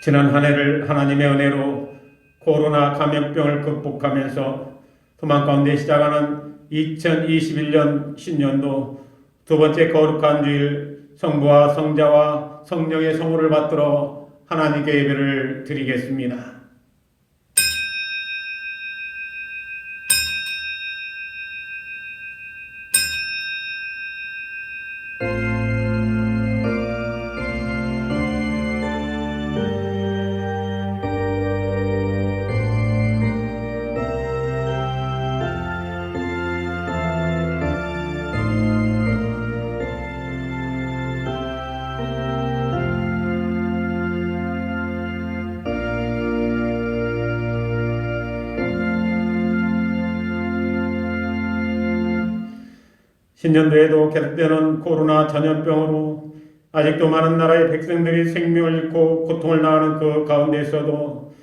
지난 한 해를 하나님의 은혜로 코로나 감염병을 극복하면서 소망 가운데 시작하는 2021년 신년도 두 번째 거룩한 주일 성부와 성자와 성령의 성호를 받들어 하나님께 예배를 드리겠습니다. 신년도에도 계속되는 코로나 전염병으로 아직도 많은 나라의 백성들이 생명을 잃고 고통을 당하는 그 가운데서도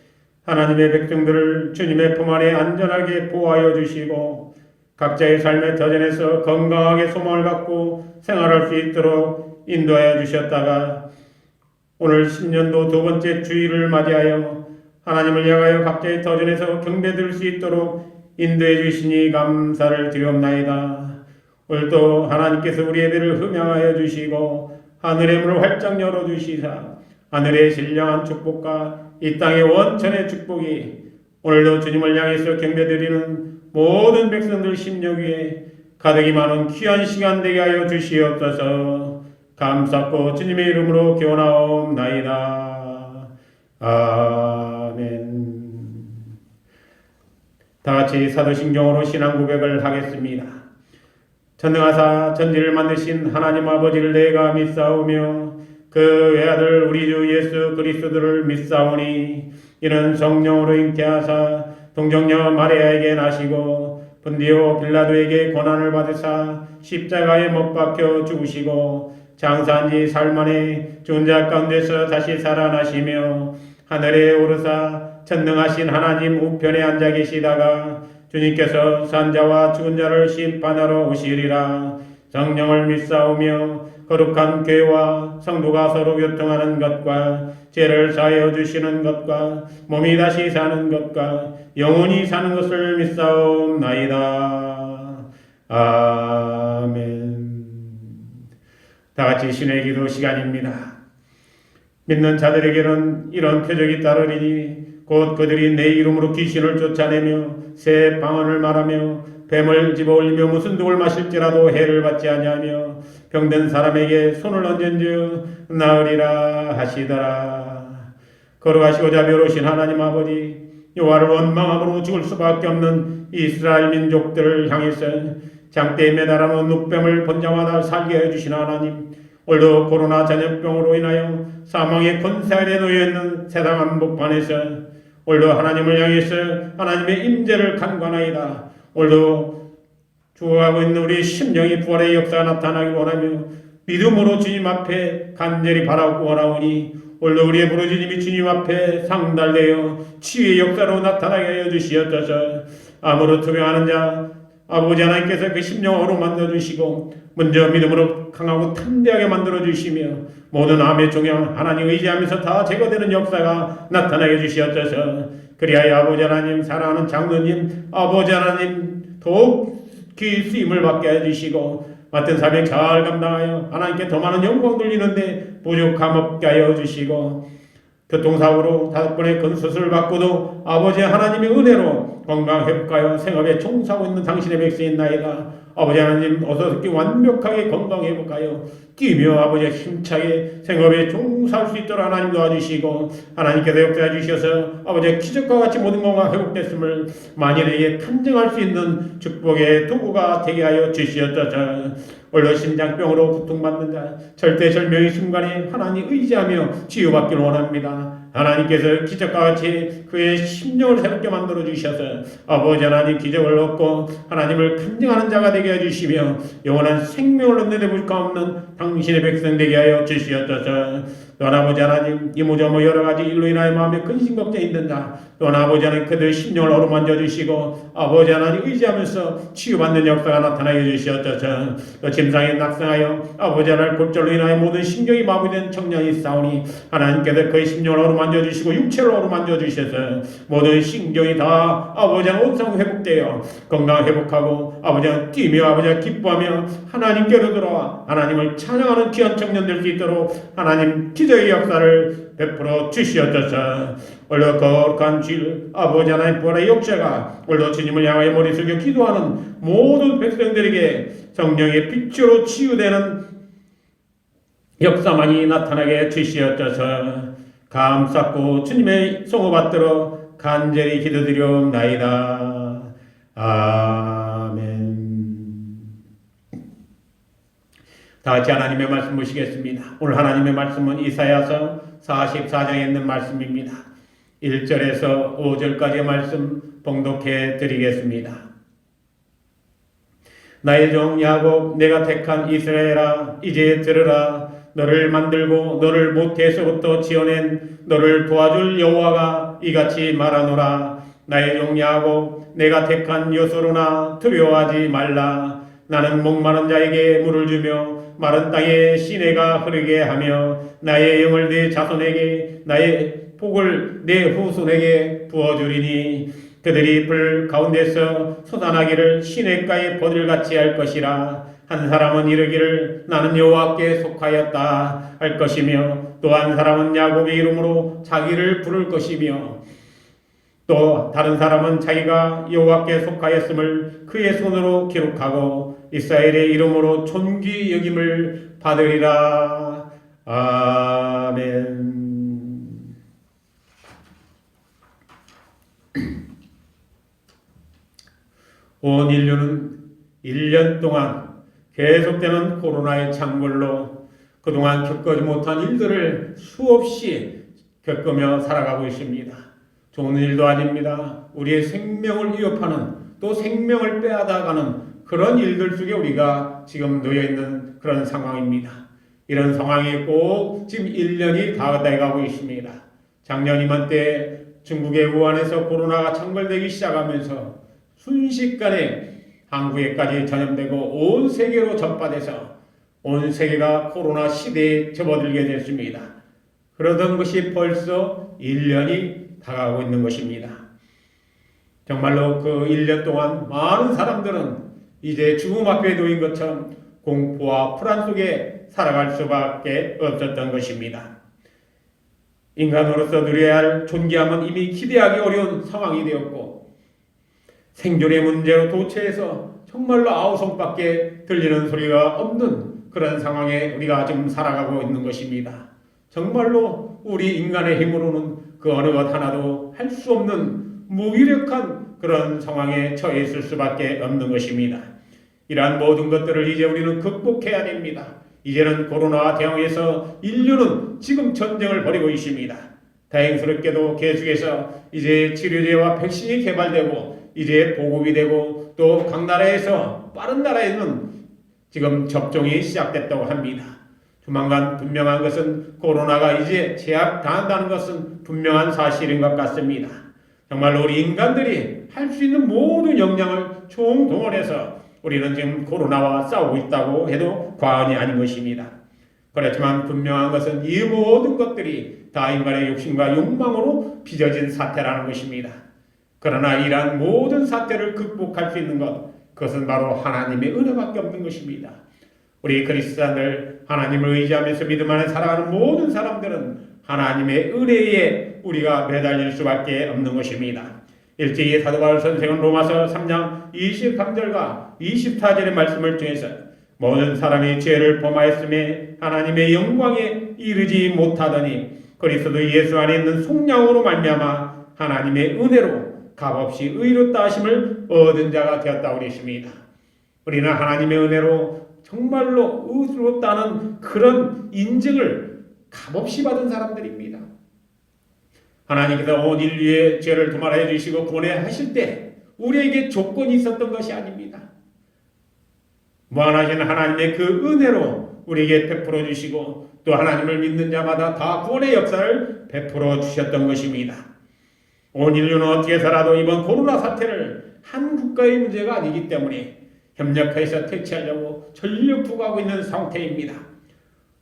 하나님의 백성들을 주님의 품 안에 안전하게 보호하여 주시고 각자의 삶의 터전에서 건강하게 소망을 갖고 생활할 수 있도록 인도하여 주셨다가 오늘 신년도 두 번째 주일을 맞이하여 하나님을 향하여 각자의 터전에서 경배드릴 수 있도록 인도해 주시니 감사를 드리옵나이다. 오늘도 하나님께서 우리 예배를 흠양하여 주시고 하늘의 문을 활짝 열어주시사 하늘의 신령한 축복과 이 땅의 원천의 축복이 오늘도 주님을 향해서 경배드리는 모든 백성들 심령 위에 가득히 많은 귀한 시간 되게 하여 주시옵소서. 감사하고 주님의 이름으로 기원하옵나이다. 아멘. 다같이 사도신경으로 신앙 고백을 하겠습니다. 전능하사 전지를 만드신 하나님 아버지를 내가 믿사오며 그 외아들 우리 주 예수 그리스도를 믿사오니 이는 성령으로 잉태하사 동정녀 마리아에게 나시고 본디오 빌라도에게 고난을 받으사 십자가에 못 박혀 죽으시고 장사한 지 사흘 만에 죽은 자 가운데서 다시 살아나시며 하늘에 오르사 전능하신 하나님 우편에 앉아 계시다가 주님께서 산자와 죽은 자를 심판하러 오시리라. 성령을 믿사오며 거룩한 교회와 성도가 서로 교통하는 것과 죄를 사하여 주시는 것과 몸이 다시 사는 것과 영원히 사는 것을 믿사옵나이다. 아멘. 다같이 신의 기도 시간입니다. 믿는 자들에게는 이런 표적이 따르리니 곧 그들이 내 이름으로 귀신을 쫓아내며 새 방언을 말하며 뱀을 집어올리며 무슨 독을 마실지라도 해를 받지 아니하며 병든 사람에게 손을 얹은즉 나으리라 하시더라. 거룩하시고자 묘로우신 하나님 아버지, 여호와를 원망함으로 죽을 수밖에 없는 이스라엘 민족들을 향해서 장대에 매달아놓은 눕뱀을 본 자마다 살게 해주신 하나님, 오늘도 코로나 전염병으로 인하여 사망의 권세 아래 놓여있는 세상 한복판에서 오늘도 하나님을 향해서 하나님의 임재를 간구하나이다. 오늘도 죽어가고 있는 우리 심령이 부활의 역사가 나타나길 원하며 믿음으로 주님 앞에 간절히 바라고 원하오니 오늘도 우리의 부르짖음이 주님 앞에 상달되어 치유의 역사로 나타나게 하여 주시옵소서. 암으로 투병하는 자 아버지 하나님께서 그 심령으로 만들어주시고 먼저 믿음으로 강하고 담대하게 만들어주시며 모든 암의 종양 하나님 의지하면서 다 제거되는 역사가 나타나게 주시옵소서. 그리하여 아버지 하나님 사랑하는 장로님 아버지 하나님 더욱 귀 쓰임을 받게 해주시고 맡은 사명 잘 감당하여 하나님께 더 많은 영광 돌리는데 부족함 없게 하여 주시고 교통사고로 5번의 큰 수술을 받고도 아버지 하나님의 은혜로 건강 회복하여 생업에 종사하고 있는 당신의 백성이나이다. 아버지 하나님 어서 완벽하게 건강 회복하여 뛰며 아버지의 힘차게 생업에 종사할 수 있도록 하나님 도와주시고 하나님께서 역사해 주셔서 아버지의 기적과 같이 모든 건강 회복됐음을 만인에게 간증할 수 있는 축복의 도구가 되게 하여 주시옵소서. 오늘도 심장병으로 고통받는 자 절대절명의 순간에 하나님 의지하며 치유받기를 원합니다. 하나님께서 기적과 같이 그의 심령을 새롭게 만들어 주셔서 아버지 하나님 기적을 얻고 하나님을 간증하는 자가 되게 해주시며 영원한 생명을 얻는 데 불가 없는 당신의 백성 되게 하여 주시옵소서. 또한 아버지 하나님 이모저모 여러 가지 일로 인하여 마음에 근심 걱정이 있는다. 또한 아버지 하나님 그들의 심령을 어루만져 주시고 아버지 하나님 의지하면서 치유받는 역사가 나타나게 주시옵소서. 또 짐승에 낙성하여 아버지 하나님 골절로 인하여 모든 신경이 마비된 청년이 있사오니 하나님께서 그의 심령을 어루만져 주시고 육체를 어루만져 주셔서 모든 신경이 다 아버지 하나님 온상 회복되어 건강 회복하고 아버지 하나님 뛰며 아버지 하나님 기뻐하며 하나님께로 돌아와 하나님을 찬양하는 귀한 청년 될 수 있도록 하나님 기도의 역사를 베풀어 주시옵소서. 오늘도 거룩한 주일 아버지 하나님 보라 역사가 오늘도 주님을 향하여 머리 숙여 기도하는 모든 백성들에게 성령의 빛으로 치유되는 역사만이 나타나게 주시옵소서. 감사고 주님의 성호 받들어 간절히 기도드리옵나이다. 아멘. 다같이 하나님의 말씀 보시겠습니다. 오늘 하나님의 말씀은 이사야서 44장에 있는 말씀입니다. 1절에서 5절까지의 말씀 봉독해 드리겠습니다. 나의 종 야곱 내가 택한 이스라엘아 이제 들으라. 너를 만들고 너를 모태에서부터 지어낸 너를 도와줄 여호와가 이같이 말하노라. 나의 종 야곱 내가 택한 여소로나 두려워하지 말라. 나는 목마른 자에게 물을 주며 마른 땅에 시내가 흐르게 하며 나의 영을 내 자손에게 나의 복을 내 후손에게 부어주리니 그들이 불 가운데서 솟아나기를 시냇가에 버들같이 할 것이라. 한 사람은 이르기를 나는 여호와께 속하였다 할 것이며 또 한 사람은 야곱의 이름으로 자기를 부를 것이며 또 다른 사람은 자기가 여호와께 속하였음을 그의 손으로 기록하고 이스라엘의 이름으로 존귀 여김을 받으리라. 아멘. 온 인류는 1년 동안 계속되는 코로나의 창궐로 그동안 겪지 못한 일들을 수없이 겪으며 살아가고 있습니다. 좋은 일도 아닙니다. 우리의 생명을 위협하는 또 생명을 빼앗아가는 그런 일들 속에 우리가 지금 놓여있는 그런 상황입니다. 이런 상황이 꼭 지금 1년이 다 돼가고 있습니다. 작년 이맘때 중국의 우한에서 코로나가 창궐되기 시작하면서 순식간에 한국에까지 전염되고 온 세계로 전파돼서 온 세계가 코로나 시대에 접어들게 됐습니다. 그러던 것이 벌써 1년이 다가오고 있는 것입니다. 정말로 그 1년 동안 많은 사람들은 이제 죽음 앞에 놓인 것처럼 공포와 불안 속에 살아갈 수밖에 없었던 것입니다. 인간으로서 누려야 할 존귀함은 이미 기대하기 어려운 상황이 되었고 생존의 문제로 도처에서 정말로 아우성밖에 들리는 소리가 없는 그런 상황에 우리가 지금 살아가고 있는 것입니다. 정말로 우리 인간의 힘으로는 그 어느 것 하나도 할 수 없는 무기력한 그런 상황에 처해 있을 수밖에 없는 것입니다. 이러한 모든 것들을 이제 우리는 극복해야 됩니다. 이제는 코로나와 대응해서 인류는 지금 전쟁을 벌이고 있습니다. 다행스럽게도 계속해서 이제 치료제와 백신이 개발되고 이제 보급이 되고 또 각 나라에서 빠른 나라에는 지금 접종이 시작됐다고 합니다. 조만간 분명한 것은 코로나가 이제 제압당한다는 것은 분명한 사실인 것 같습니다. 정말로 우리 인간들이 할 수 있는 모든 역량을 총동원해서 우리는 지금 코로나와 싸우고 있다고 해도 과언이 아닌 것입니다. 그렇지만 분명한 것은 이 모든 것들이 다 인간의 욕심과 욕망으로 빚어진 사태라는 것입니다. 그러나 이러한 모든 사태를 극복할 수 있는 것, 그것은 바로 하나님의 은혜밖에 없는 것입니다. 우리 그리스도인들 하나님을 의지하면서 믿음 안에 살아가는 모든 사람들은 하나님의 은혜에 우리가 매달릴 수밖에 없는 것입니다. 일제히 사도 바울 선생은 로마서 3장 23절과 24절의 말씀을 통해서 모든 사람이 죄를 범하였음에 하나님의 영광에 이르지 못하더니 그리스도 예수 안에 있는 속량으로 말미암아 하나님의 은혜로 값없이 의롭다 하심을 얻은 자가 되었다고 그랬습니다. 우리는 하나님의 은혜로 정말로 의롭다는 그런 인증을 값없이 받은 사람들입니다. 하나님께서 온 인류의 죄를 도말하여 주시고 구원하실 때 우리에게 조건이 있었던 것이 아닙니다. 무한하신 하나님의 그 은혜로 우리에게 베풀어 주시고 또 하나님을 믿는 자마다 다 구원의 역사를 베풀어 주셨던 것입니다. 온 인류는 어떻게 살아도 이번 코로나 사태를 한 국가의 문제가 아니기 때문에 협력해서 퇴치하려고 전력 투구하고 있는 상태입니다.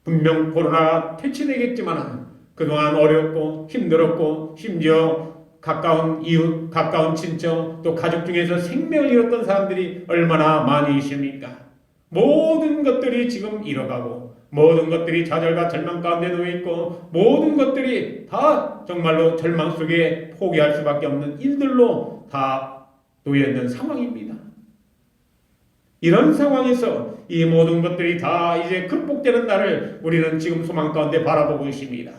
분명 코로나가 퇴치되겠지만 그동안 어렵고 힘들었고 심지어 가까운 이웃, 가까운 친척, 또 가족 중에서 생명을 잃었던 사람들이 얼마나 많이 있습니까? 모든 것들이 지금 잃어가고 모든 것들이 좌절과 절망 가운데 놓여있고 모든 것들이 다 정말로 절망 속에 포기할 수밖에 없는 일들로 다 놓여있는 상황입니다. 이런 상황에서 이 모든 것들이 다 이제 극복되는 날을 우리는 지금 소망 가운데 바라보고 있습니다.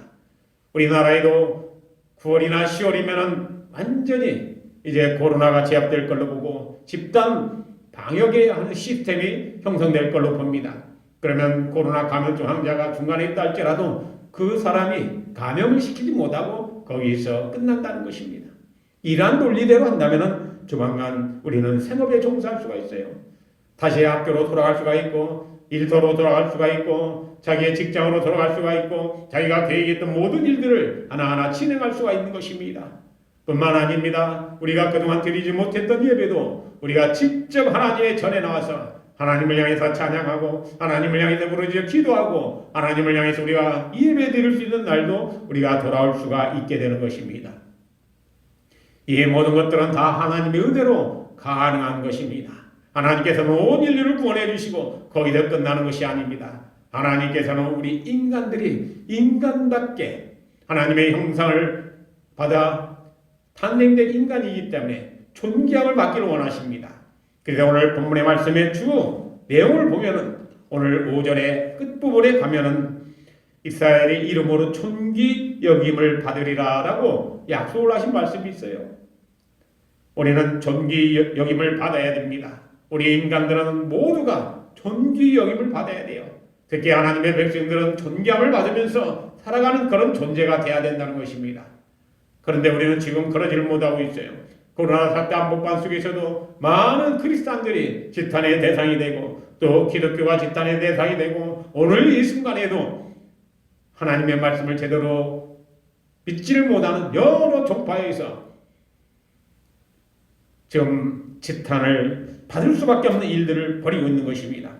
우리나라에도 9월이나 10월이면 완전히 이제 코로나가 제압될 걸로 보고 집단 방역의 하는 시스템이 형성될 걸로 봅니다. 그러면 코로나 감염증 환자가 중간에 있다 할지라도 그 사람이 감염을 시키지 못하고 거기서 끝난다는 것입니다. 이러한 논리대로 한다면 조만간 우리는 생업에 종사할 수가 있어요. 다시 학교로 돌아갈 수가 있고 일터로 돌아갈 수가 있고 자기의 직장으로 돌아갈 수가 있고 자기가 계획했던 모든 일들을 하나하나 진행할 수가 있는 것입니다. 뿐만 아닙니다. 우리가 그동안 드리지 못했던 예배도 우리가 직접 하나님의 전에 나와서 하나님을 향해서 찬양하고 하나님을 향해서 부르짖어 기도하고 하나님을 향해서 우리가 예배 드릴 수 있는 날도 우리가 돌아올 수가 있게 되는 것입니다. 이 모든 것들은 다 하나님의 은혜로 가능한 것입니다. 하나님께서는 온 인류를 구원해 주시고 거기서 끝나는 것이 아닙니다. 하나님께서는 우리 인간들이 인간답게 하나님의 형상을 받아 탄생된 인간이기 때문에 존귀함을 받기를 원하십니다. 그래서 오늘 본문의 말씀의 주 내용을 보면은 오늘 5절의 끝부분에 가면은 이스라엘의 이름으로 존귀 여김을 받으리라 라고 약속을 하신 말씀이 있어요. 우리는 존귀 여김을 받아야 됩니다. 우리 인간들은 모두가 존귀 여김을 받아야 돼요. 특히 하나님의 백성들은 존귀함을 받으면서 살아가는 그런 존재가 돼야 된다는 것입니다. 그런데 우리는 지금 그러지를 못하고 있어요. 코로나 사태 한복판 속에서도 많은 그리스도인들이 지탄의 대상이 되고 또 기독교가 지탄의 대상이 되고 오늘 이 순간에도 하나님의 말씀을 제대로 믿지를 못하는 여러 종파에서 지금 지탄을 받을 수밖에 없는 일들을 벌이고 있는 것입니다.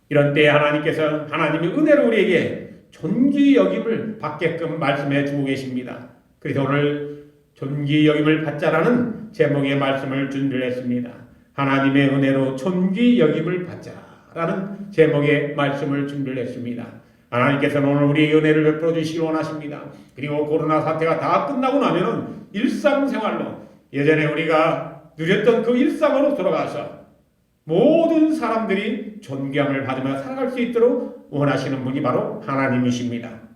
이런 때에 하나님께서 하나님의 은혜로 우리에게 존귀 여김을 받게끔 말씀해 주고 계십니다. 그래서 오늘 존귀 여김을 받자라는 제목의 말씀을 준비를 했습니다. 하나님의 은혜로 존귀 여김을 받자라는 제목의 말씀을 준비를 했습니다. 하나님께서는 오늘 우리의 은혜를 베풀어 주시기 원하십니다. 그리고 코로나 사태가 다 끝나고 나면은 일상생활로 예전에 우리가 누렸던 그 일상으로 돌아가서 모든 사람들이 존귀함을 받으며 살아갈 수 있도록 원하시는 분이 바로 하나님이십니다.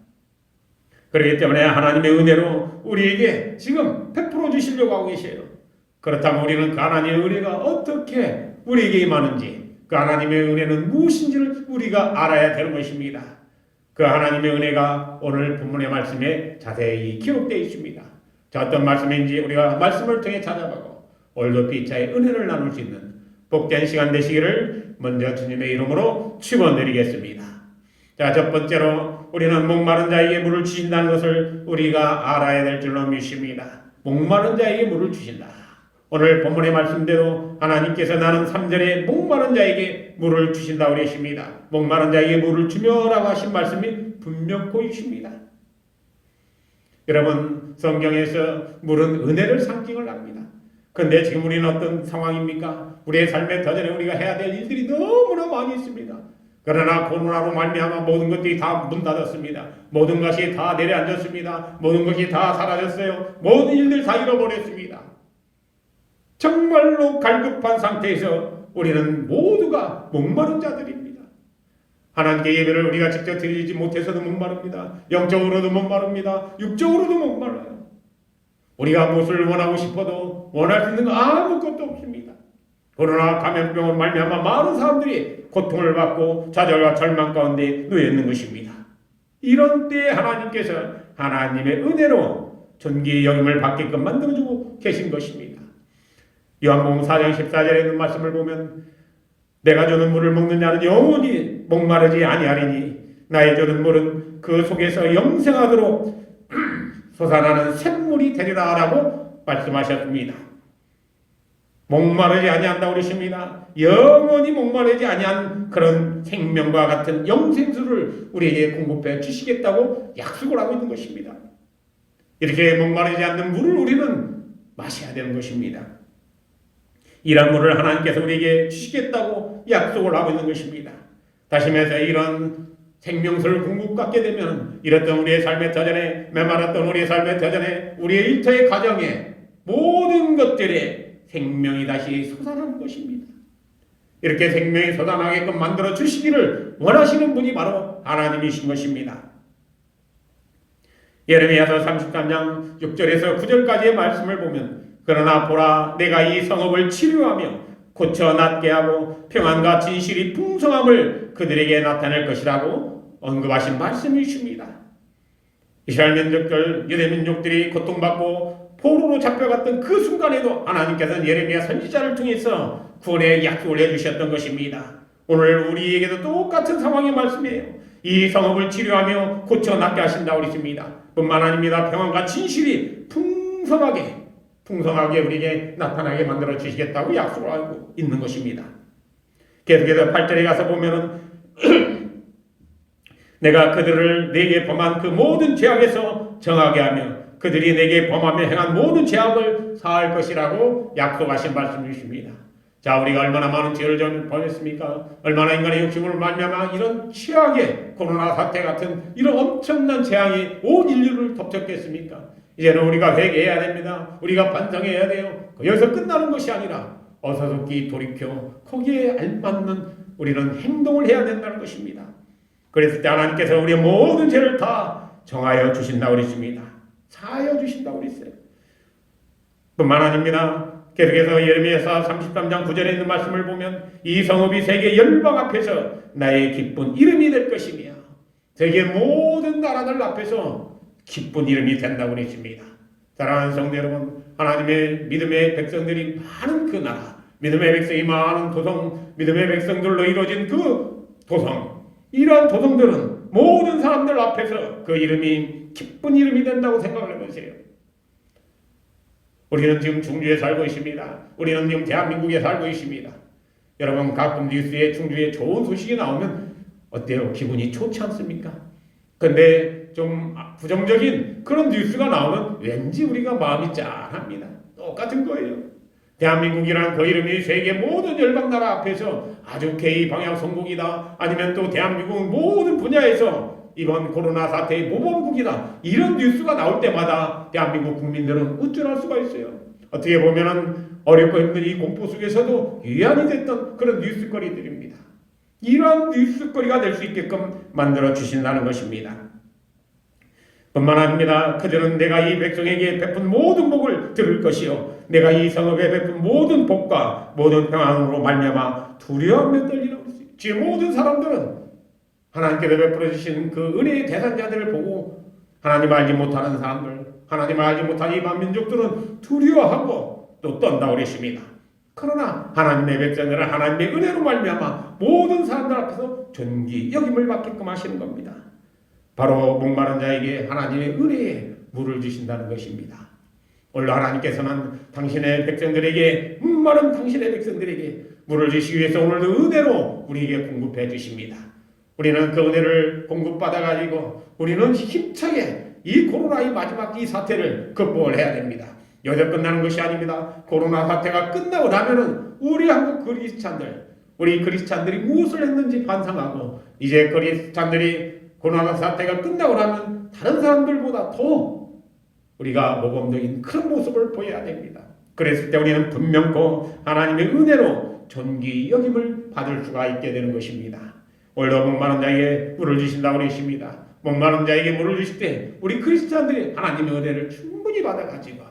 그렇기 때문에 하나님의 은혜로 우리에게 지금 베풀어 주시려고 하고 계세요. 그렇다면 우리는 그 하나님의 은혜가 어떻게 우리에게 임하는지, 그 하나님의 은혜는 무엇인지를 우리가 알아야 되는 것입니다. 그 하나님의 은혜가 오늘 본문의 말씀에 자세히 기록되어 있습니다. 자, 어떤 말씀인지 우리가 말씀을 통해 찾아보고 오늘도 피차의 은혜를 나눌 수 있는 복된 시간 되시기를 먼저 주님의 이름으로 축원드리겠습니다. 자, 첫 번째로 우리는 목마른 자에게 물을 주신다는 것을 우리가 알아야 될 줄로 믿습니다. 목마른 자에게 물을 주신다. 오늘 본문의 말씀대로 하나님께서 나는 3절에 목마른 자에게 물을 주신다고 그러십니다. 목마른 자에게 물을 주며라고 하신 말씀이 분명코 있습니다. 여러분, 성경에서 물은 은혜를 상징을 합니다. 그런데 지금 우리는 어떤 상황입니까? 우리의 삶에 더 전에 우리가 해야 될 일들이 너무나 많이 있습니다. 그러나 코로나로 말미암아 모든 것들이 다 문 닫았습니다. 모든 것이 다 내려앉았습니다. 모든 것이 다 사라졌어요. 모든 일들 다 잃어버렸습니다. 정말로 갈급한 상태에서 우리는 모두가 목마른 자들입니다. 하나님께 예배를 우리가 직접 드리지 못해서도 목마릅니다. 영적으로도 목마릅니다. 육적으로도 목말라요. 우리가 무엇을 원하고 싶어도 원할 수 있는 거 아무것도 없습니다. 코로나 감염병으로 말미암아 많은 사람들이 고통을 받고 좌절과 절망 가운데 놓여 있는 것입니다. 이런 때에 하나님께서 하나님의 은혜로 존귀의 여김을 받게끔 만들어주고 계신 것입니다. 요한복음 4장 14절에 있는 말씀을 보면 내가 주는 물을 먹는 자는 영원히 목마르지 아니하리니 나의 주는 물은 그 속에서 영생하도록 솟아나는 샘물이 되리라 라고 말씀하셨습니다. 목마르지 아니한다고 그러십니다. 영원히 목마르지 아니한 그런 생명과 같은 영생수를 우리에게 공급해 주시겠다고 약속을 하고 있는 것입니다. 이렇게 목마르지 않는 물을 우리는 마셔야 되는 것입니다. 이런 물을 하나님께서 우리에게 주시겠다고 약속을 하고 있는 것입니다. 다시 말해서 이런 생명수를 공급받게 되면 이랬던 우리의 삶의 터전에, 메마랐던 우리의 삶의 터전에, 우리의 일터의 가정에 모든 것들에 생명이 다시 솟아나는 것입니다. 이렇게 생명이 솟아나게끔 만들어 주시기를 원하시는 분이 바로 하나님이신 것입니다. 예레미야서 33장 6절에서 9절까지의 말씀을 보면 그러나 보라 내가 이 성읍을 치료하며 고쳐 낫게 하고 평안과 진실이 풍성함을 그들에게 나타낼 것이라고 언급하신 말씀이십니다. 이스라엘 민족들, 유대 민족들이 고통받고 포로로 잡혀갔던 그 순간에도 하나님께서는 예레미야 선지자를 통해서 구원의 약속을 해주셨던 것입니다. 오늘 우리에게도 똑같은 상황의 말씀이에요. 이 성읍을 치료하며 고쳐 낫게 하신다고 그랬습니다. 뿐만 아닙니다. 평안과 진실이 풍성하게 우리에게 나타나게 만들어 주시겠다고 약속을 하고 있는 것입니다. 계속해서 8절에 가서 보면은 내가 그들을 내게 범한 그 모든 죄악에서 정하게 하며 그들이 내게 범하며 행한 모든 죄악을 사할 것이라고 약속하신 말씀이십니다. 자, 우리가 얼마나 많은 죄를 좀 범했습니까? 얼마나 인간의 욕심을 말미암아 이런 최악의 코로나 사태 같은 이런 엄청난 재앙이 온 인류를 덮쳤겠습니까? 이제는 우리가 회개해야 됩니다. 우리가 반성해야 돼요. 여기서 끝나는 것이 아니라 어서속히 돌이켜 거기에 알맞는 우리는 행동을 해야 된다는 것입니다. 그랬을 때 하나님께서 우리의 모든 죄를 다 정하여 주신다고 그랬습니다. 사하여 주신다고 그랬어요. 뿐만 아닙니다. 계속해서 예레미야서 33장 9절에 있는 말씀을 보면 이 성읍이 세계 열방 앞에서 나의 기쁜 이름이 될 것이며 세계 모든 나라들 앞에서 기쁜 이름이 된다고 그랬습니다. 사랑하는 성도 여러분, 하나님의 믿음의 백성들이 많은 그 나라, 믿음의 백성이 많은 도성, 믿음의 백성들로 이루어진 그 도성, 이러한 도성들은 모든 사람들 앞에서 그 이름이 기쁜 이름이 된다고 생각을 해보세요. 우리는 지금 충주에 살고 있습니다. 우리는 지금 대한민국에 살고 있습니다. 여러분 가끔 뉴스에 충주에 좋은 소식이 나오면 어때요? 기분이 좋지 않습니까? 근데 좀 부정적인 그런 뉴스가 나오면 왠지 우리가 마음이 짠합니다. 똑같은 거예요. 대한민국이라는 그 이름이 세계 모든 열방 나라 앞에서 아주 K 방향 성공이다. 아니면 또 대한민국 모든 분야에서 이번 코로나 사태의 모범국이다. 이런 뉴스가 나올 때마다 대한민국 국민들은 우쭐할 수가 있어요. 어떻게 보면은 어렵고 힘든 이 공포 속에서도 위안이 됐던 그런 뉴스거리들입니다. 이런 뉴스거리가 될 수 있게끔 만들어 주신다는 것입니다. 뿐만 아닙니다. 그들은 내가 이 백성에게 베푼 모든 복을 들을 것이요 내가 이 성읍에 베푼 모든 복과 모든 평안으로 말미암아 두려워하며 떨리라고 했어요. 지금 모든 사람들은 하나님께서 베풀어 주신 그 은혜의 대상자들을 보고 하나님 알지 못하는 사람들, 하나님 알지 못한 이방 민족들은 두려워하고 또 떤다고 그랬습니다. 그러나 하나님의 백성들은 하나님의 은혜로 말미암아 모든 사람들 앞에서 존귀 여김을 받게끔 하시는 겁니다. 바로 목마른 자에게 하나님의 은혜에 물을 주신다는 것입니다. 오늘 하나님께서는 당신의 백성들에게 목마른 당신의 백성들에게 물을 주시기 위해서 오늘도 은혜로 우리에게 공급해 주십니다. 우리는 그 은혜를 공급받아가지고 우리는 힘차게 이 코로나의 마지막 이 사태를 극복을 해야 됩니다. 여기서 끝나는 것이 아닙니다. 코로나 사태가 끝나고 나면은 우리 한국 크리스찬들이 무엇을 했는지 반성하고 이제 크리스찬들이 코로나 사태가 끝나고 나면 다른 사람들보다 더 우리가 모범적인 그런 모습을 보여야 됩니다. 그랬을 때 우리는 분명코 하나님의 은혜로 존귀 여김을 받을 수가 있게 되는 것입니다. 오늘도 목마른 자에게 물을 주신다고 그러십니다. 목마른 자에게 물을 주실 때 우리 크리스찬들이 하나님의 은혜를 충분히 받아가지고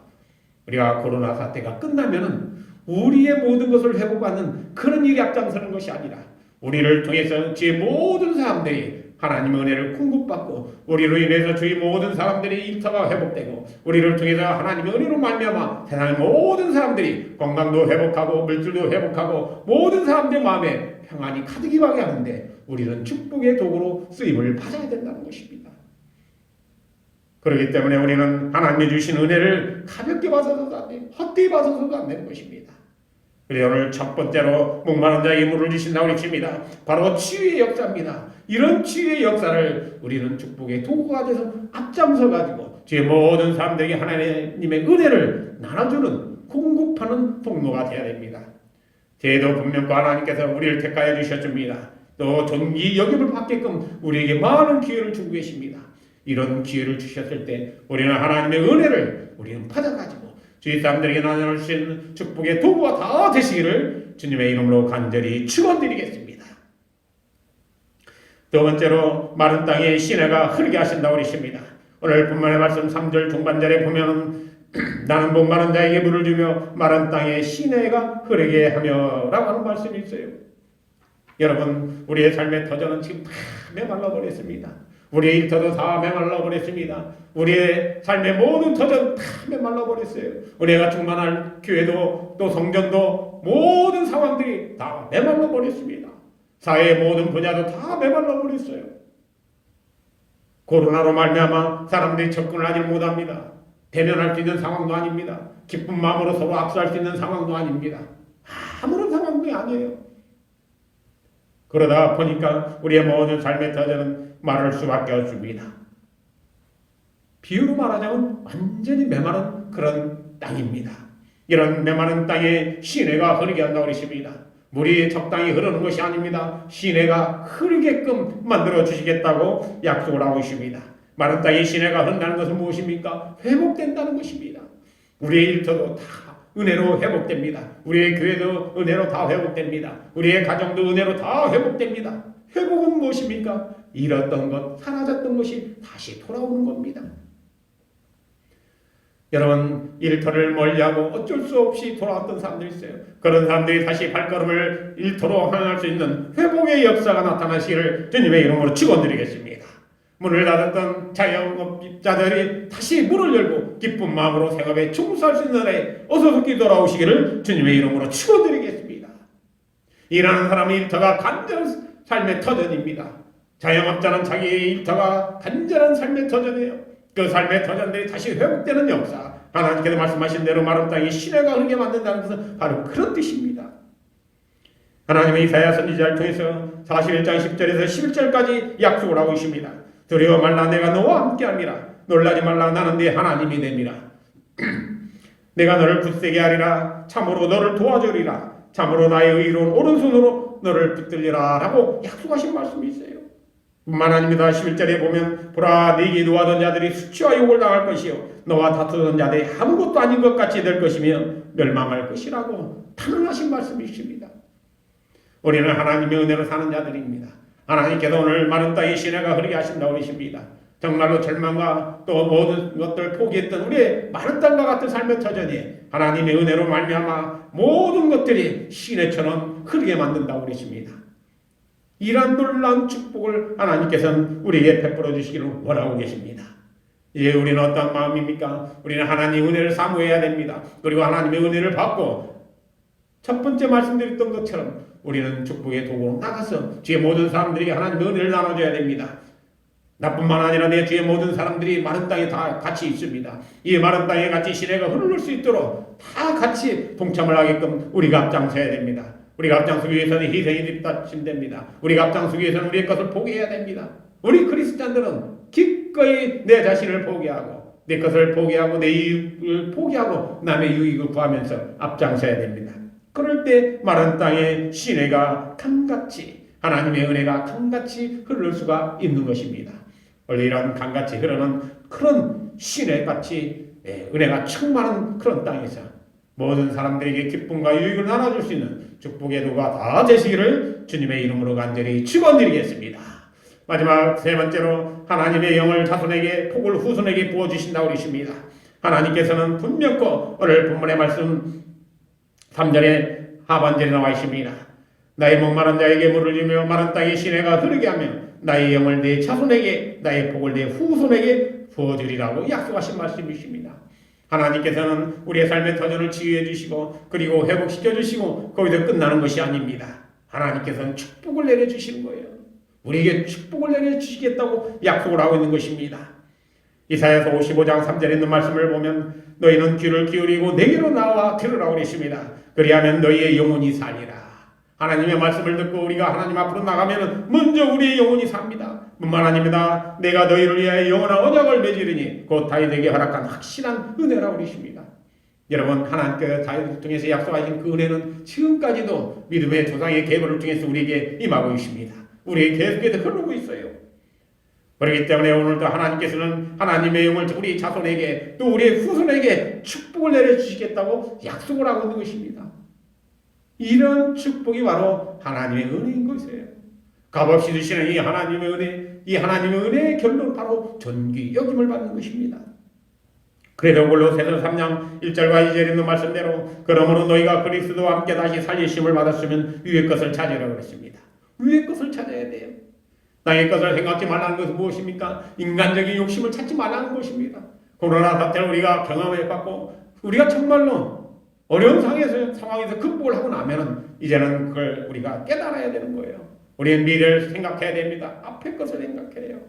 우리가 코로나 사태가 끝나면은 우리의 모든 것을 회복하는 그런 일이 앞장서는 것이 아니라 우리를 통해서 주의 모든 사람들이 하나님의 은혜를 공급받고 우리로 인해서 주의 모든 사람들이 일터가 회복되고 우리를 통해서 하나님의 은혜로 말미암아 세상의 모든 사람들이 건강도 회복하고 물질도 회복하고 모든 사람들의 마음에 평안이 가득 임하게 하는데 우리는 축복의 도구로 쓰임을 받아야 된다는 것입니다. 그렇기 때문에 우리는 하나님이 주신 은혜를 가볍게 봐서도 안 되고 헛되이 봐서도 안 되는 것입니다. 그래서 오늘 첫 번째로 목마른 자에게 물을 주신다고 외칩니다. 바로 치유의 역사입니다. 이런 치유의 역사를 우리는 축복의 도구가 돼서 앞장서가지고 주의 모든 사람들에게 하나님의 은혜를 나눠주는 공급하는 통로가 되어야 됩니다. 죄도 분명코 하나님께서 우리를 택하여 주셨습니다. 또 존귀 여김을 받게끔 우리에게 많은 기회를 주고 계십니다. 이런 기회를 주셨을 때 우리는 하나님의 은혜를 우리는 받아가지고 주의 사람들에게 나눌 수 있는 축복의 도구가 다 되시기를 주님의 이름으로 간절히 축원드리겠습니다. 두 번째로 마른 땅에 시내가 흐르게 하신다고 그러십니다. 오늘 본문의 말씀 3절 중반절에 보면 나는 목마른 자에게 물을 주며 마른 땅에 시내가 흐르게 하며 라고 하는 말씀이 있어요. 여러분 우리의 삶의 터전은 지금 다 메말라 버렸습니다. 우리의 일터도 다 메말라 버렸습니다. 우리의 삶의 모든 터전 다 메말라 버렸어요. 우리가 충만할 교회도 또 성전도 모든 상황들이 다 메말라 버렸습니다. 사회의 모든 분야도 다 메말라 버렸어요. 코로나로 말미암아 사람들이 접근을 하지 못합니다. 대면할 수 있는 상황도 아닙니다. 기쁜 마음으로 서로 악수할 수 있는 상황도 아닙니다. 아무런 상황도 아니에요. 그러다 보니까 우리의 모든 삶의 터전은 마를 수밖에 없습니다. 비유로 말하자면 완전히 메마른 그런 땅입니다. 이런 메마른 땅에 시내가 흐르게 한다고 그러십니다. 물이 적당히 흐르는 것이 아닙니다. 시내가 흐르게끔 만들어 주시겠다고 약속을 하고 있습니다. 마른 땅에 시내가 흐른다는 것은 무엇입니까? 회복된다는 것입니다. 우리의 일터도 다 은혜로 회복됩니다. 우리의 교회도 은혜로 다 회복됩니다. 우리의 가정도 은혜로 다 회복됩니다. 회복은 무엇입니까? 잃었던 것, 사라졌던 것이 다시 돌아오는 겁니다. 여러분 일터를 멀리하고 어쩔 수 없이 돌아왔던 사람들이 있어요. 그런 사람들이 다시 발걸음을 일터로 향할 수 있는 회복의 역사가 나타나시기를 주님의 이름으로 축원드리겠습니다. 문을 닫았던 자영업자들이 다시 문을 열고 기쁜 마음으로 생업에 충실할 수 있는 날에 어서속히 돌아오시기를 주님의 이름으로 축원드리겠습니다. 일하는 사람의 일터가 간절한 삶의 터전입니다. 자영업자는 자기의 일터가 간절한 삶의 터전이에요. 그 삶의 터전들이 다시 회복되는 역사, 하나님께서 말씀하신 대로 마른 땅이 시내가 흐르게 만든다는 것은 바로 그런 뜻입니다. 하나님의 이사야 선지자를 통해서 41장 10절에서 11절까지 약속을 하고 있습니다. 두려워 말라, 내가 너와 함께함이라. 놀라지 말라, 나는 네 하나님이 됨이라. 내가 너를 굳세게 하리라. 참으로 너를 도와주리라. 참으로 나의 의로운 오른손으로 너를 붙들리라 라고 약속하신 말씀이 있어요. 뿐만 아닙니다. 11절에 보면 보라, 네게 노하던 자들이 수치와 욕을 당할 것이요 너와 다투던 자들이 아무것도 아닌 것 같이 될 것이며 멸망할 것이라고 단언하신 말씀이 있습니다. 우리는 하나님의 은혜로 사는 자들입니다. 하나님께서 오늘 마른 땅에 시내가 흐르게 하신다고 하십니다. 정말로 절망과 또 모든 것들 포기했던 우리의 마른 땅과 같은 삶의 터전이 하나님의 은혜로 말미암아 모든 것들이 시내처럼 흐르게 만든다고 그러십니다. 이러한 놀라운 축복을 하나님께서는 우리에게 베풀어 주시기를 원하고 계십니다. 이제 우리는 어떤 마음입니까? 우리는 하나님의 은혜를 사모해야 됩니다. 그리고 하나님의 은혜를 받고 첫 번째 말씀드렸던 것처럼 우리는 축복의 도구로 나가서 주의 모든 사람들에게 하나님의 은혜를 나눠줘야 됩니다. 나뿐만 아니라 내 주의 모든 사람들이 마른 땅에 다 같이 있습니다. 이 마른 땅에 같이 시내가 흐를 수 있도록 다 같이 동참을 하게끔 우리가 앞장서야 됩니다. 우리가 앞장서기 위해서는 희생이 뒷받침됩니다. 우리가 앞장서기 위해서는 우리의 것을 포기해야 됩니다. 우리 그리스도인들은 기꺼이 내 자신을 포기하고 내 것을 포기하고 내 이익을 포기하고 남의 유익을 구하면서 앞장서야 됩니다. 그럴 때 마른 땅에 시내가 강같이 하나님의 은혜가 강같이 흐를 수가 있는 것입니다. 원래 이런 강같이 흐르는 그런 시내같이 은혜가 충만한 그런 땅에서 모든 사람들에게 기쁨과 유익을 나눠줄 수 있는 축복의 도가 다 되시기를 주님의 이름으로 간절히 축원드리겠습니다. 마지막 세 번째로 하나님의 영을 자손에게 복을 후손에게 부어주신다고 그러십니다. 하나님께서는 분명코 오늘 본문의 말씀 3절에 하반절에 나와 있습니다. 나의 목마른 자에게 물을 주며 마른 땅의 시내가 흐르게 하며 나의 영을 내 자손에게 나의 복을 내 후손에게 부어주리라고 약속하신 말씀이십니다. 하나님께서는 우리의 삶의 터전을 치유해 주시고 그리고 회복시켜 주시고 거기서 끝나는 것이 아닙니다. 하나님께서는 축복을 내려주시는 거예요. 우리에게 축복을 내려주시겠다고 약속을 하고 있는 것입니다. 이사야서 55장 3절에 있는 말씀을 보면 너희는 귀를 기울이고 내게로 나와 들으라고 그랬습니다. 그리하면 너희의 영혼이 살리라. 하나님의 말씀을 듣고 우리가 하나님 앞으로 나가면 먼저 우리의 영혼이 삽니다. 뿐만 아닙니다. 내가 너희를 위하여 영원한 언약을 맺으리니 곧 다윗에게 허락한 확실한 은혜라고 그러십니다. 여러분, 하나님께서 다윗을 통해서 약속하신 그 은혜는 지금까지도 믿음의 조상의 계보를 통해서 우리에게 임하고 있습니다. 우리에게 계속해서 흐르고 있어요. 그렇기 때문에 오늘도 하나님께서는 하나님의 영을 우리 자손에게 또 우리의 후손에게 축복을 내려주시겠다고 약속을 하고 있는 것입니다. 이런 축복이 바로 하나님의 은혜인 것이에요. 값없이 주시는 이 하나님의 은혜, 이 하나님의 은혜의 결론은 바로 존귀 여김을 받는 것입니다. 그래서 골로새서 3장 1절과 2절에 있는 말씀대로 그러므로 너희가 그리스도와 함께 다시 살리심을 받았으면 위의 것을 찾으라고 그랬습니다. 위의 것을 찾아야 돼요. 땅의 것을 생각지 말라는 것은 무엇입니까? 인간적인 욕심을 찾지 말라는 것입니다. 코로나 사태를 우리가 경험해봤고 우리가 정말로 어려운 상황에서 극복을 하고 나면은 이제는 그걸 우리가 깨달아야 되는 거예요. 우리는 미래를 생각해야 됩니다. 앞의 것을 생각해야 해요.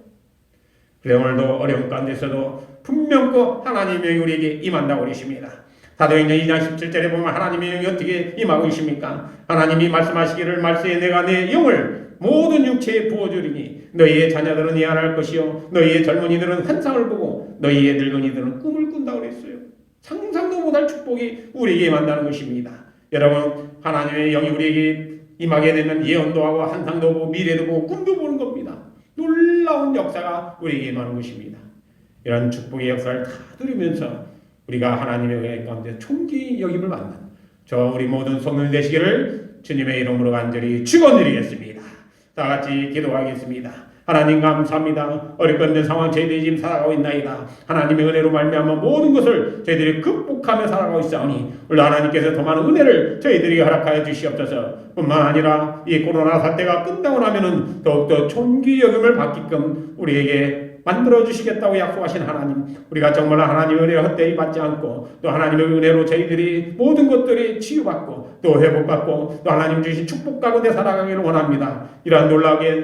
그래 오늘도 어려운 가운데서도 분명히 하나님의 영이 우리에게 임한다고 그러십니다. 사도행전 2장 17절에 보면 하나님의 영이 어떻게 임하고 있습니까? 하나님이 말씀하시기를 말세에 내가 내 영을 모든 육체에 부어주리니 너희의 자녀들은 예언할 것이요 너희의 젊은이들은 환상을 보고 너희의 늙은이들은 꿈을 꾼다고 그랬어요. 상상도 못할 축복이 우리에게 임한다는 것입니다. 여러분, 하나님의 영이 우리에게 임하게 되면 예언도 하고 환상도 보고 미래도 보고 꿈도 보는 겁니다. 놀라운 역사가 우리에게 임하는 것입니다. 이런 축복의 역사를 다 누리면서 우리가 하나님의 은혜 가운데 총기 여김을 받는 저 우리 모든 성도님 되시기를 주님의 이름으로 간절히 축원드리겠습니다. 다 같이 기도하겠습니다. 하나님 감사합니다. 어렵고 힘든 상황 저희들이 지금 살아가고 있나이다. 하나님의 은혜로 말미암아 모든 것을 저희들이 극복하며 살아가고 있사오니 오늘 하나님께서 더 많은 은혜를 저희들에게 허락하여 주시옵소서. 뿐만 아니라 이 코로나 사태가 끝나고 나면은 더욱더 존귀 여김을 받게끔 우리에게 만들어 주시겠다고 약속하신 하나님, 우리가 정말 하나님의 은혜를 헛되이 받지 않고 또 하나님의 은혜로 저희들이 모든 것들이 치유받고 또 회복받고 또 하나님 주신 축복 가운데 살아가기를 원합니다. 이러한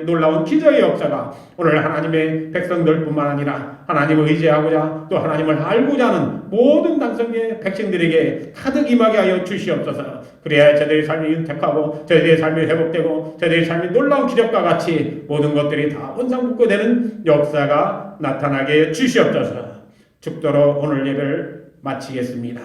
놀라운 기적의 역사가 오늘 하나님의 백성들뿐만 아니라 하나님을 의지하고자 또 하나님을 알고자 하는 모든 당성의 백성들에게 가득 임하게 하여 주시옵소서. 그래야 저들의 삶이 윤택하고 저들의 삶이 회복되고 저들의 삶이 놀라운 기적과 같이 모든 것들이 다 원상복구되는 역사가 나타나게 주시옵소서. 죽도록 오늘 예배를 마치겠습니다.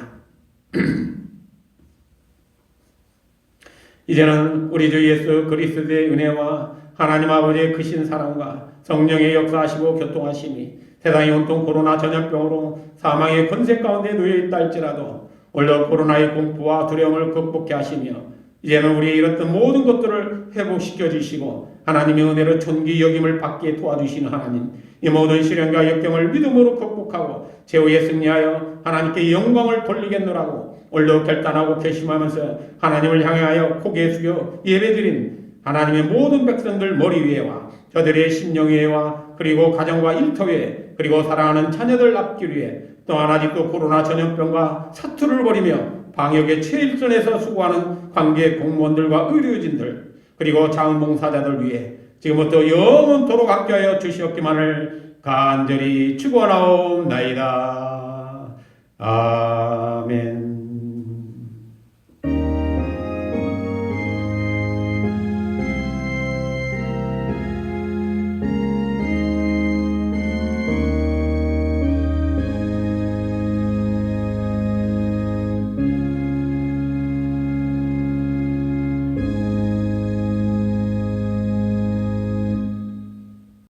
이제는 우리 주 예수 그리스도의 은혜와 하나님 아버지의 크신 사랑과 성령의 역사하시고 교통하심이 세상이 온통 코로나 전염병으로 사망의 권세 가운데 놓여있다 할지라도 오늘도 코로나의 공포와 두려움을 극복해 하시며 이제는 우리의 잃었던 모든 것들을 회복시켜 주시고 하나님의 은혜로 존귀 여김을 받게 도와주시는 하나님, 이 모든 시련과 역경을 믿음으로 극복하고 최후에 승리하여 하나님께 영광을 돌리겠노라고 오늘도 결단하고 결심하면서 하나님을 향하여 고개 숙여 예배드린 하나님의 모든 백성들 머리 위에와 저들의 심령 위에와 그리고 가정과 일터 위에 그리고 사랑하는 자녀들 앞길 위에 또한 아직도 코로나 전염병과 사투를 벌이며 방역의 최일선에서 수고하는 관계 공무원들과 의료진들 그리고 자원봉사자들 위해 지금부터 영원토록 함께하여 주시옵기만을 간절히 축원하옵나이다. 아멘.